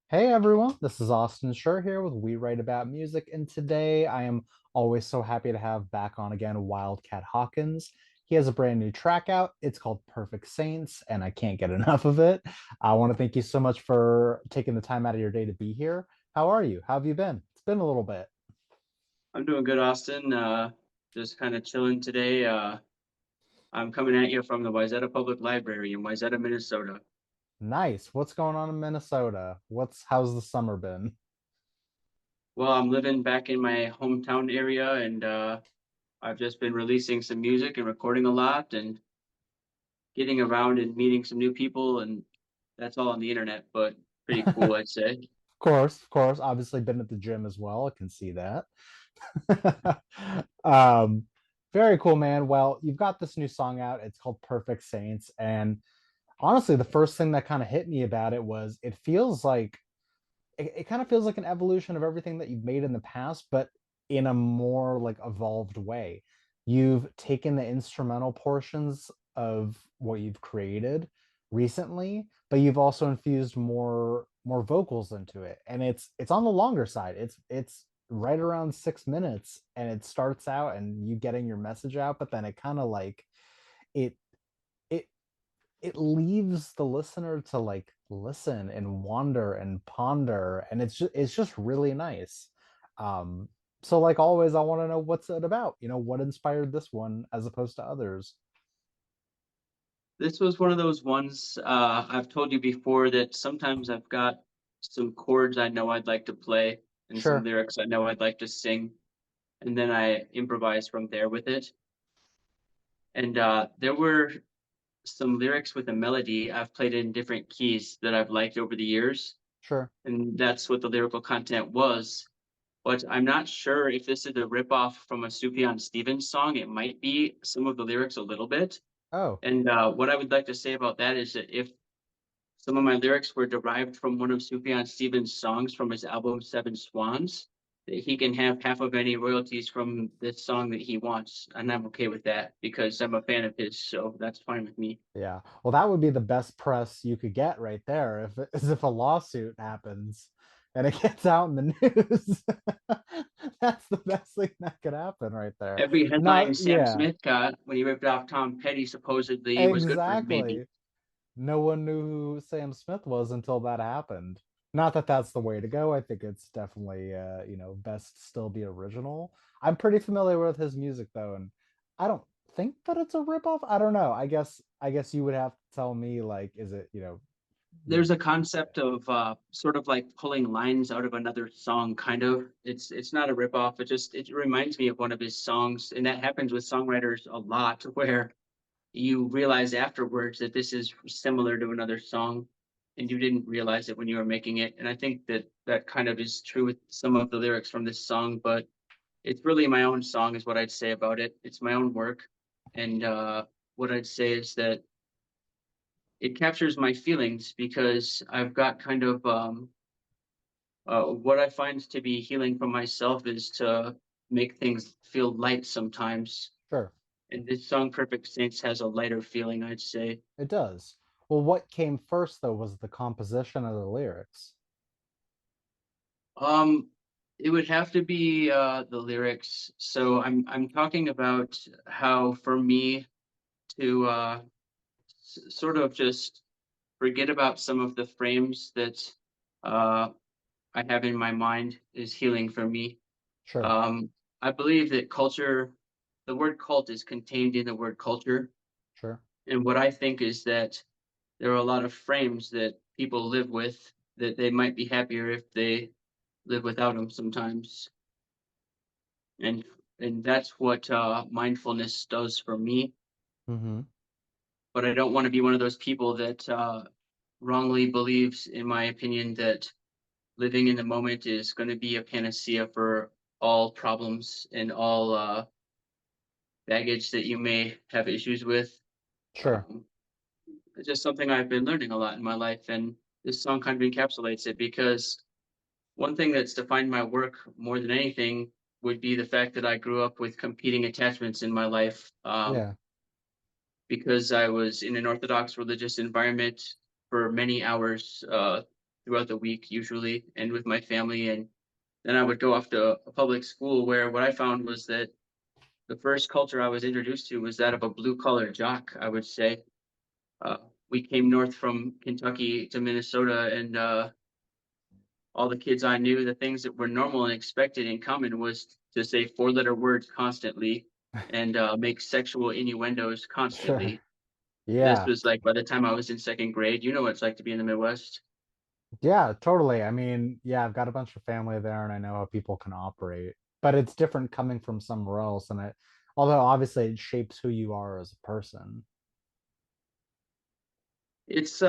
Hey everyone, this is Austin Schur here with We Write About Music, and today I am always so happy to have back on again Wildcat Hawkins. He has a brand new track out. It's called Perfect Saints, and I can't get enough of it. I want to thank you so much for taking the time out of your day to be here. How are you? How have you been? It's been a little bit. I'm doing good, Austin. Just kind of chilling today. I'm coming at you from the Wayzata Public Library in Wayzata, Minnesota. Nice. What's going on in Minnesota? How's the summer been? Well, I'm living back in my hometown area, and I've just been releasing some music and recording a lot and getting around and meeting some new people, and that's all on the internet, but pretty cool, I'd say. Of course. Obviously been at the gym as well. I can see that. Very cool, man. Well, you've got this new song out. It's called Perfect Saints. And honestly, the first thing that kind of hit me about it was it kind of feels like an evolution of everything that you've made in the past, but in a more like evolved way. You've taken the instrumental portions of what you've created recently, but you've also infused more vocals into it. And it's on the longer side. It's right around 6 minutes and it starts out and you getting your message out, but then it kind of like it it it leaves the listener to like listen and wonder and ponder, and it's just really nice. So like always, I want to know what's it about, what inspired this one as opposed to others. This was one of those ones I've told you before that sometimes I've got some chords I know I'd like to play and some Sure. lyrics I know I'd like to sing, and then I improvise from there with it. And there were some lyrics with a melody I've played in different keys that I've liked over the years, Sure. and that's what the lyrical content was. But I'm not sure if this is a ripoff from a Sufjan Stevens song. It might be some of the lyrics a little bit. Oh. And what I would like to say about that is that if some of my lyrics were derived from one of Sufjan Stevens' songs from his album Seven Swans, that he can have half of any royalties from this song that he wants. And I'm okay with that because I'm a fan of his, so that's fine with me. Yeah, well, that would be the best press you could get right there, if a lawsuit happens and it gets out in the news. That's the best thing that could happen right there. Every headline Not, Sam yeah. Smith got when he ripped off Tom Petty supposedly was good for him, maybe. Exactly. No one knew who Sam Smith was until that happened. Not that that's the way to go. I think it's definitely, best still be original. I'm pretty familiar with his music though, and I don't think that it's a ripoff. I don't know. I guess you would have to tell me, like, is it, There's a concept of sort of like pulling lines out of another song, kind of. It's not a ripoff. It reminds me of one of his songs, and that happens with songwriters a lot, where you realize afterwards that this is similar to another song, and you didn't realize it when you were making it. And I think that that kind of is true with some of the lyrics from this song, but it's really my own song, is what I'd say about it. It's my own work, and what I'd say is that it captures my feelings because I've got kind of what I find to be healing for myself is to make things feel light sometimes. sure. And this song, Perfect Saints, has a lighter feeling, I'd say. It does. Well, what came first though was the composition of the lyrics. Um, it would have to be the lyrics. So I'm talking about how for me to sort of just forget about some of the frames that uh, I have in my mind is healing for me. Sure. Um, I believe that culture, the word cult is contained in the word culture. Sure. And what I think is that there are a lot of frames that people live with that they might be happier if they live without them sometimes. And and that's what mindfulness does for me. Mm-hmm. But I don't want to be one of those people that wrongly believes, in my opinion, that living in the moment is going to be a panacea for all problems and all baggage that you may have issues with. Sure. Um, it's just something I've been learning a lot in my life, and this song kind of encapsulates it because one thing that's defined my work more than anything would be the fact that I grew up with competing attachments in my life. Yeah. Because I was in an Orthodox religious environment for many hours. throughout the week usually and with my family. And then I would go off to a public school where what I found was that the first culture I was introduced to was that of a blue collar jock, I would say. Uh, we came north from Kentucky to Minnesota, and all the kids I knew, the things that were normal and expected in common was to say four-letter words constantly and make sexual innuendos Sure. constantly. This Yeah. was like by the time I was in second grade. You know what it's like to be in the Midwest. Yeah, totally. I mean, yeah, I've got a bunch of family there and I know how people can operate, but it's different coming from somewhere else. And although obviously it shapes who you are as a person. It's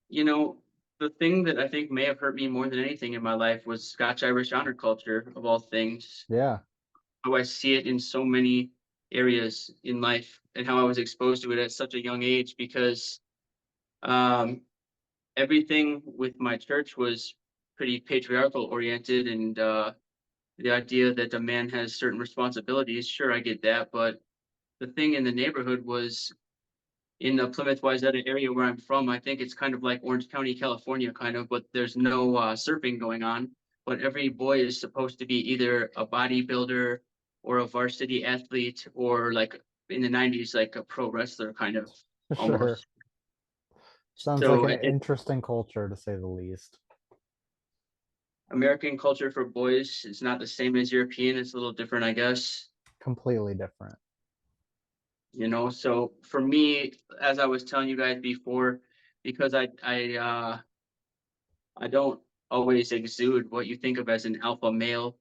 you know, the thing that I think may have hurt me more than anything in my life was Scotch Irish honor culture of all things. Yeah, How I see it in so many areas in life and how I was exposed to it at such a young age because um everything with my church was pretty patriarchal oriented and the idea that a man has certain responsibilities, sure I get that, but the thing in the neighborhood was in the Plymouth Wayzata area where I'm from, I think it's kind of like Orange County, California, kind of, but there's no surfing going on. But every boy is supposed to be either a bodybuilder or a varsity athlete or like in the 90s, like a pro wrestler kind of sure. almost. Sounds like So an interesting culture to say the least. American culture for boys is not the same as European. It's a little different, I guess. Completely different. So for me, as I was telling you guys before, because I don't always exude what you think of as an alpha male,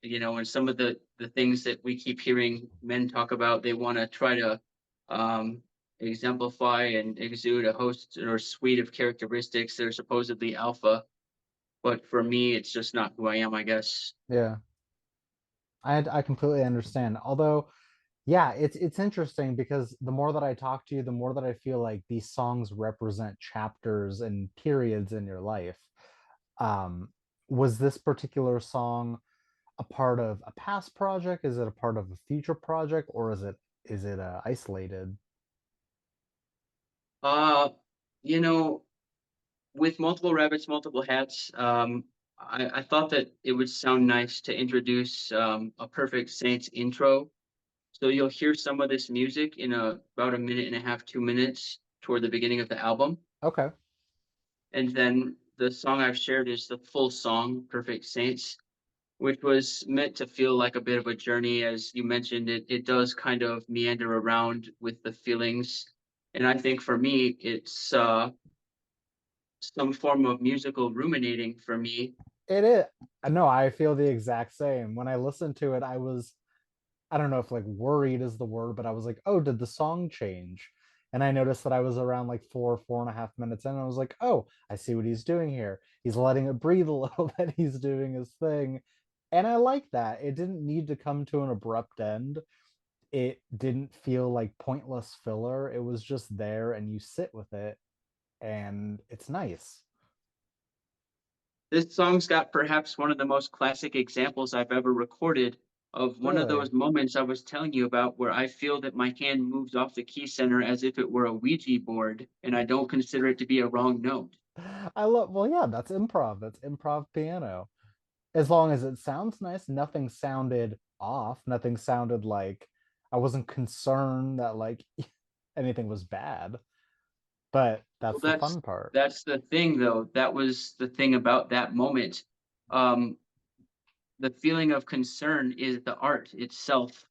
and some of the things that we keep hearing men talk about, they want to try to um, exemplify and exude a host or suite of characteristics that are supposedly alpha. But for me, it's just not who I am, I guess. Yeah. I completely understand. Although, yeah, it's interesting because the more that I talk to you, the more that I feel like these songs represent chapters and periods in your life. Um, was this particular song a part of a past project? Is it a part of a future project, or is it isolated? Uh, you know, with multiple rabbits, multiple hats, I thought that it would sound nice to introduce a Perfect Saints intro. So you'll hear some of this music in about a minute and a half, 2 minutes toward the beginning of the album. Okay, And then the song I've shared is the full song, Perfect Saints, which was meant to feel like a bit of a journey. As you mentioned, it does kind of meander around with the feelings. And I think for me, it's some form of musical ruminating for me. it is. No, I feel the exact same. When I listened to it, I don't know if like worried is the word, but I was like, oh, did the song change? And I noticed that I was around like 4.5 minutes in. And I was like, oh, I see what he's doing here. He's letting it breathe a little bit. He's doing his thing. And I like that. It didn't need to come to an abrupt end. It didn't feel like pointless filler. It was just there and you sit with it and it's nice. This song's got perhaps one of the most classic examples I've ever recorded of one of Really. those moments I was telling you about where I feel that my hand moves off the key center as if it were a Ouija board, and I don't consider it to be a wrong note. Well, yeah, that's improv. That's improv piano. As long as it sounds nice, nothing sounded off. Nothing sounded like I wasn't concerned that like anything was bad. But Well, that's the fun part. that's the thing, though. That was the thing about that moment. Um, the feeling of concern is the art itself,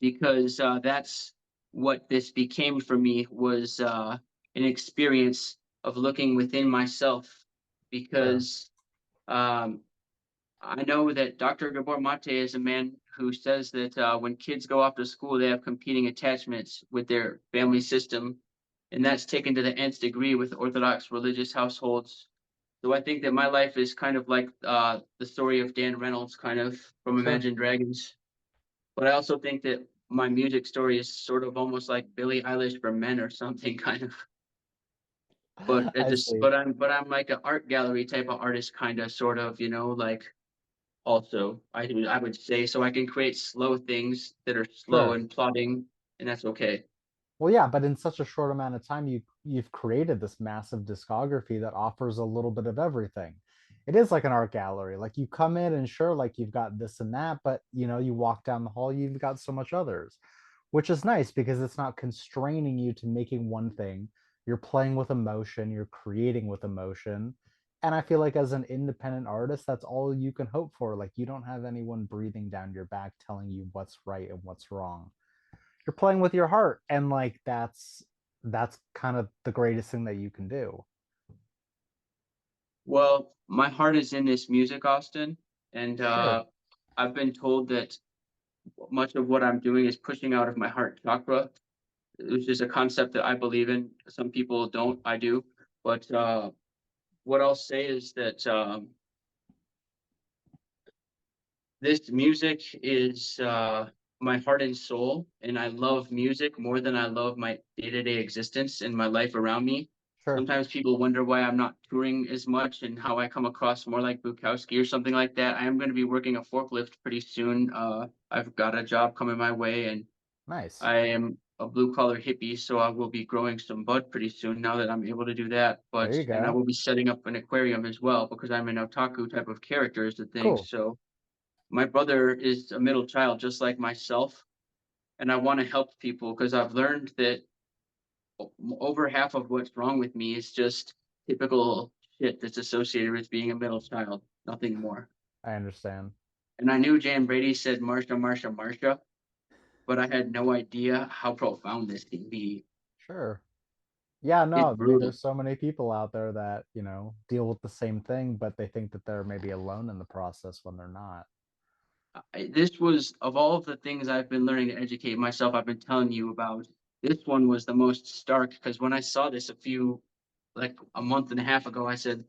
because that's what this became for me was an experience of looking within myself Sure. because um, I know that Dr. Gabor Mate is a man who says that when kids go off to school, they have competing attachments with their family system, and that's taken to the nth degree with Orthodox religious households. So I think that my life is kind of like the story of Dan Reynolds, kind of from Sure. Imagine Dragons. But I also think that my music story is sort of almost like Billie Eilish for men or something, kind of. But it I just, see. but I'm like an art gallery type of artist, kind of, sort of, like also I would say so I can create slow things that are slow Sure. and plodding, and that's okay. Well, yeah, but in such a short amount of time, you've created this massive discography that offers a little bit of everything. It is like an art gallery. Like you come in and sure, like you've got this and that, but you walk down the hall, you've got so much others, which is nice because it's not constraining you to making one thing. You're playing with emotion, you're creating with emotion. And I feel like as an independent artist, that's all you can hope for. Like you don't have anyone breathing down your back telling you what's right and what's wrong. You're playing with your heart, and like that's kind of the greatest thing that you can do. Well, my heart is in this music, Austin, and Sure. I've been told that much of what I'm doing is pushing out of my heart chakra, which is a concept that I believe in. Some people don't, I do. But what I'll say is that this music is my heart and soul, and I love music more than I love my day-to-day existence and my life around me. Sure. Sometimes people wonder why I'm not touring as much and how I come across more like Bukowski or something like that. I am going to be working a forklift pretty soon. I've got a job coming my way, and Nice. I am a blue collar hippie, so I will be growing some bud pretty soon now that I'm able to do that. There you And I go. will be setting up an aquarium as well because I'm an otaku type of character is the thing. Cool. So my brother is a middle child just like myself, and I want to help people because I've learned that over half of what's wrong with me is just typical shit that's associated with being a middle child, nothing more. I understand. And I knew Jan Brady said Marsha, Marsha, Marsha, but I had no idea how profound this can be. Sure. Yeah, It's no, I mean, brutal. there's so many people out there that, deal with the same thing, but they think that they're maybe alone in the process when they're not. This was of all of the things I've been learning to educate myself, I've been telling you about. This one was the most stark because when I saw this like a month and a half ago, I said,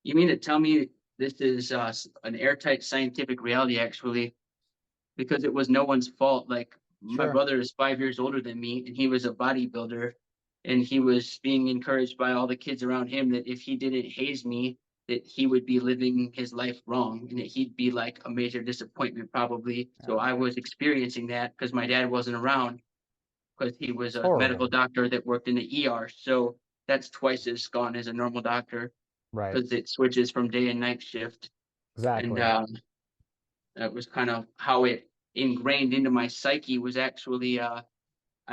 "You mean to tell me this is an airtight scientific reality, actually?" Because it was no one's fault. Like my Sure. brother is 5 years older than me, and he was a bodybuilder, and he was being encouraged by all the kids around him that if he didn't haze me, that he would be living his life wrong, and that he'd be like a major disappointment probably. So Yeah. I was experiencing that because my dad wasn't around because he was It's a medical horrible. doctor that worked in the ER. So that's twice as gone as a normal doctor Right. because it switches from day and night shift. And Exactly. that was kind of how it ingrained into my psyche was actually I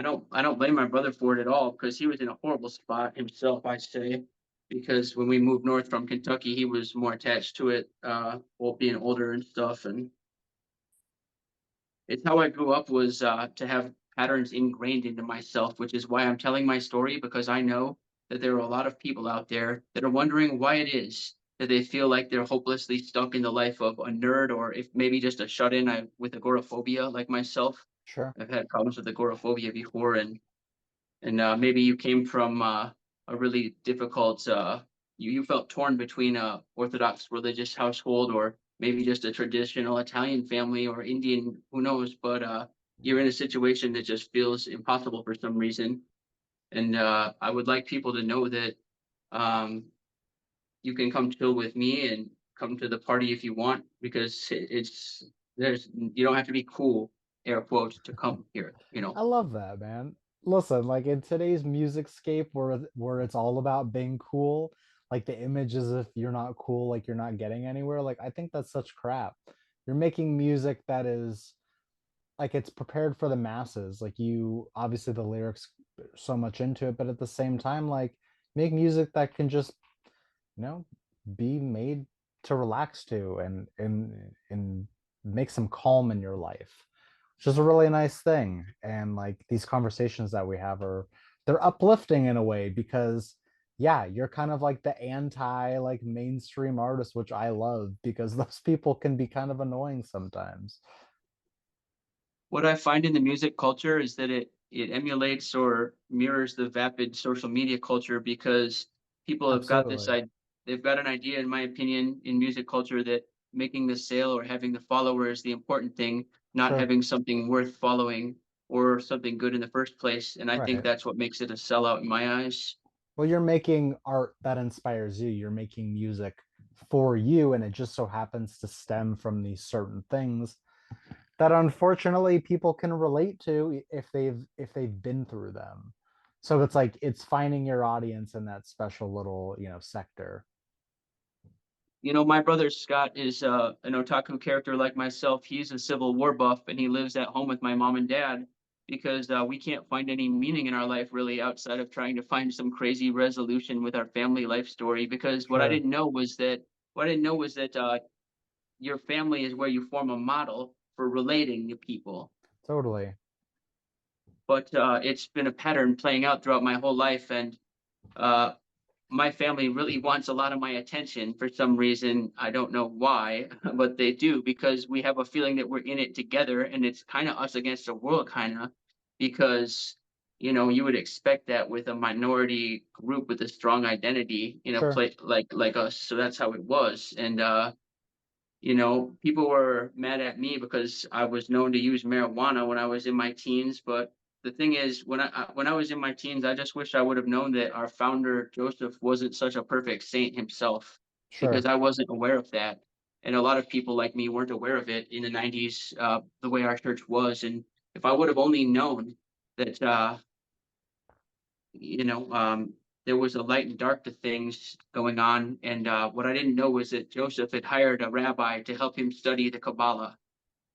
don't blame my brother for it at all because he was in a horrible spot himself, I'd say. Because when we moved north from Kentucky, he was more attached to it, well, being older and stuff. And it's how I grew up was to have patterns ingrained into myself, which is why I'm telling my story because I know that there are a lot of people out there that are wondering why it is that they feel like they're hopelessly stuck in the life of a nerd or if maybe just a shut-in with agoraphobia like myself. Sure. I've had problems with agoraphobia before, and maybe you came from a really difficult you felt torn between a orthodox religious household or maybe just a traditional Italian family or Indian, who knows, but you're in a situation that just feels impossible for some reason. And I would like people to know that um, you can come chill with me and come to the party if you want because it's there's you don't have to be cool, air quotes, to come here, you know. I love that, man. Listen, like in today's music scape where it's all about being cool, like the image is if you're not cool, like you're not getting anywhere. Like I think that's such crap. You're making music that is like it's prepared for the masses. Like you obviously the lyrics so much into it, but at the same time, like make music that can just, you know, be made to relax to and make some calm in your life, which is a really nice thing. And like these conversations that we have are they're uplifting in a way because yeah, you're kind of like the anti like mainstream artist, which I love because those people can be kind of annoying sometimes. What I find in the music culture is that it emulates or mirrors the vapid social media culture because people have got Absolutely. they've got an idea, in my opinion, in music culture that making the sale or having the follower is the important thing, not Sure. having something worth following or something good in the first place. And I think Right. that's what makes it a sellout in my eyes. Well, you're making art that inspires you. You're making music for you, and it just so happens to stem from these certain things that unfortunately people can relate to if they've been through them. So it's like it's finding your audience in that special little, sector. My brother Scott is an otaku character like myself. He's a Civil War buff, and he lives at home with my mom and dad because we can't find any meaning in our life really outside of trying to find some crazy resolution with our family life story. Because Sure. what I didn't know was that your family is where you form a model for relating to people. Totally. But it's been a pattern playing out throughout my whole life, and uh, my family really wants a lot of my attention for some reason. I don't know why, but they do because we have a feeling that we're in it together and it's kind of us against the world, kind of, because you would expect that with a minority group with a strong identity in a Sure. place like us. So that's how it was. And people were mad at me because I was known to use marijuana when I was in my teens. But the thing is, when I was in my teens, I just wish I would have known that our founder Joseph wasn't such a perfect saint himself, because Sure. I wasn't aware of that, and a lot of people like me weren't aware of it in the '90s, the way our church was. And if I would have only known that, you know, um, there was a light and dark to things going on. And what I didn't know was that Joseph had hired a rabbi to help him study the Kabbalah.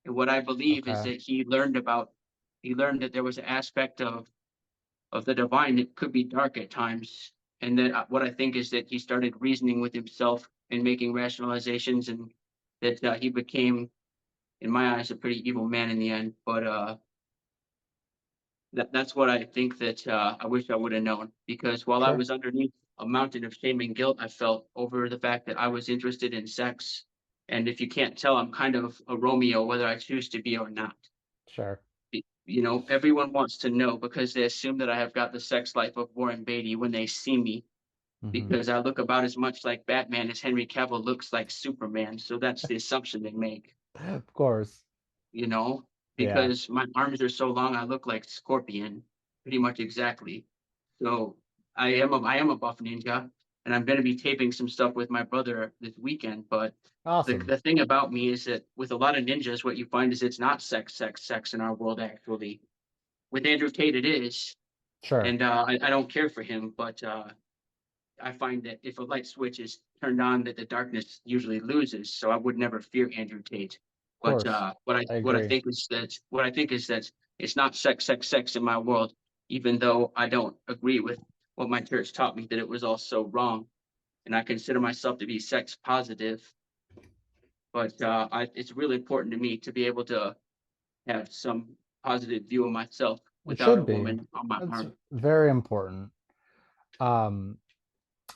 And what I believe is Okay. that he learned that there was an aspect of the divine that could be dark at times. And that what I think is that he started reasoning with himself and making rationalizations, and that he became, in my eyes, a pretty evil man in the end. But that's what I think that I wish I would have known, because while I Sure. was underneath a mountain of shame and guilt, I felt over the fact that I was interested in sex. And if you can't tell, I'm kind of a Romeo, whether I choose to be or not. Sure. Everyone wants to know because they assume that I have got the sex life of Warren Beatty when they see me, Hmm. because I look about as much like Batman as Henry Cavill looks like Superman. So that's the assumption they make, Of course. you know, Yeah. because my arms are so long, I look like Scorpion, pretty much exactly. So I am a buff ninja, and I'm going to be taping some stuff with my brother this weekend. But the Awesome. the thing about me is that with a lot of ninjas, what you find is it's not sex, sex, sex in our world. Actually, with Andrew Tate, it is, Sure. and I don't care for him, but I find that if a light switch is turned on, that the darkness usually loses. So I would never fear Andrew Tate. Of But course. I agree. what I think is that it's not sex, sex, sex in my world. Even though I don't agree with what my church taught me, that it was all so wrong, and I consider myself to be sex positive. But it's really important to me to be able to have some positive view of myself It without a should be. woman on my That's arm. very important. Um,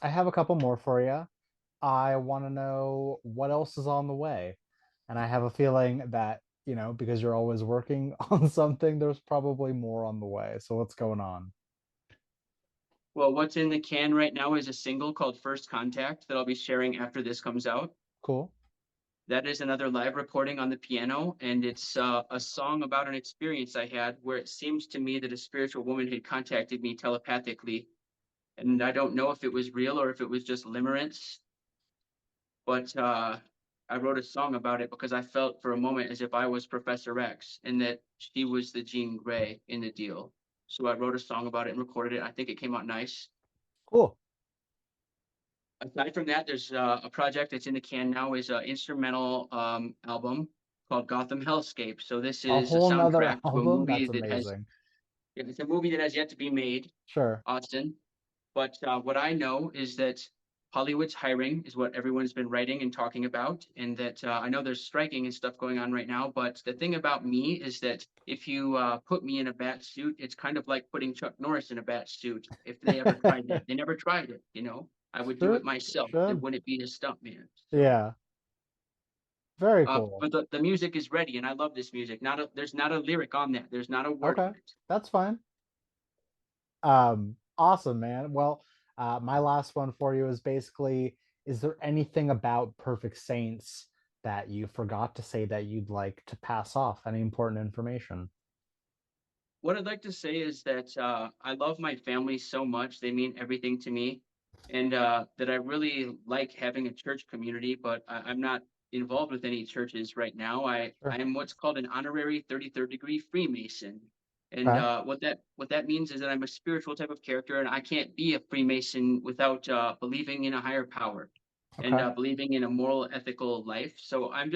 I have a couple more for you. I want to know what else is on the way. And I have a feeling that, because you're always working on something, there's probably more on the way. So what's going on? Well, what's in the can right now is a single called First Contact that I'll be sharing after this comes out. Cool. That is another live recording on the piano, and it's a song about an experience I had where it seems to me that a spiritual woman had contacted me telepathically. And I don't know if it was real or if it was just limerence, but I wrote a song about it because I felt for a moment as if I was Professor X and that she was the Jean Grey in the deal. So I wrote a song about it and recorded it. I think it came out nice. Cool. Aside from that, there's a project that's in the can now, is an instrumental album called Gotham Hellscape. So this A is a whole nother soundtrack to a album? movie That's that has amazing. it's a movie that has yet to be made, Sure. Austin. But what I know is that Hollywood's hiring is what everyone's been writing and talking about, and that I know there's striking and stuff going on right now. But the thing about me is that if you put me in a bat suit, it's kind of like putting Chuck Norris in a bat suit. If they ever tried that, they never tried it. I would do it Sure. myself. It Should. wouldn't be a stuntman. So, Yeah. Very cool. but the music is ready, and I love this music. There's not a lyric on that. There's not a word Okay. on it. That's fine. Awesome, man. Well, my last one for you is basically, is there anything about Perfect Saints that you forgot to say that you'd like to pass off? Any important information? What I'd like to say is that I love my family so much. They mean everything to me. And that I really like having a church community, but I'm not involved with any churches right now. I Sure. am what's called an honorary 33rd degree Freemason. And Okay. what that means is that I'm a spiritual type of character, and I can't be a Freemason without believing in a higher power and Okay. believing in a moral, ethical life. So I'm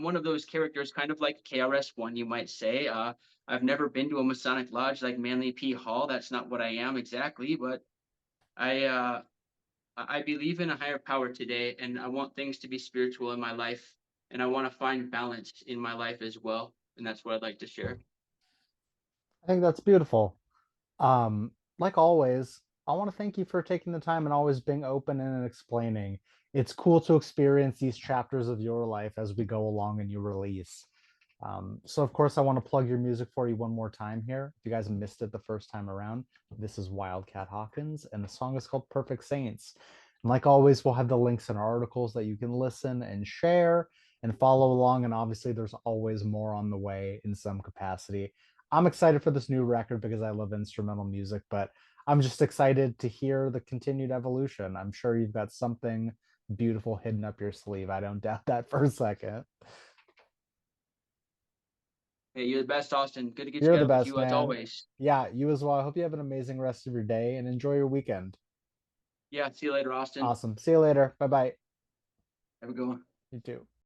one of those characters, kind of like KRS-One, you might say. I've never been to a Masonic lodge like Manly P. Hall. That's not what I am exactly, but I uh, I believe in a higher power today, and I want things to be spiritual in my life, and I want to find balance in my life as well. And that's what I'd like to share. I think that's beautiful. Like always, I want to thank you for taking the time and always being open and explaining. It's cool to experience these chapters of your life as we go along and you release. So, of course, I want to plug your music for you one more time here. If you guys missed it the first time around, this is Wildcat Hawkins, and the song is called Perfect Saints. And like always, we'll have the links in our articles that you can listen and share and follow along. And obviously, there's always more on the way in some capacity. I'm excited for this new record because I love instrumental music, but I'm just excited to hear the continued evolution. I'm sure you've got something beautiful hidden up your sleeve. I don't doubt that for a second. Hey, you're the best, Austin. Good to get You're the together with best, you as man. always. Yeah, you as well. I hope you have an amazing rest of your day and enjoy your weekend. Yeah, see you later, Austin. Awesome. See you later. Bye bye. Have a good one. You too.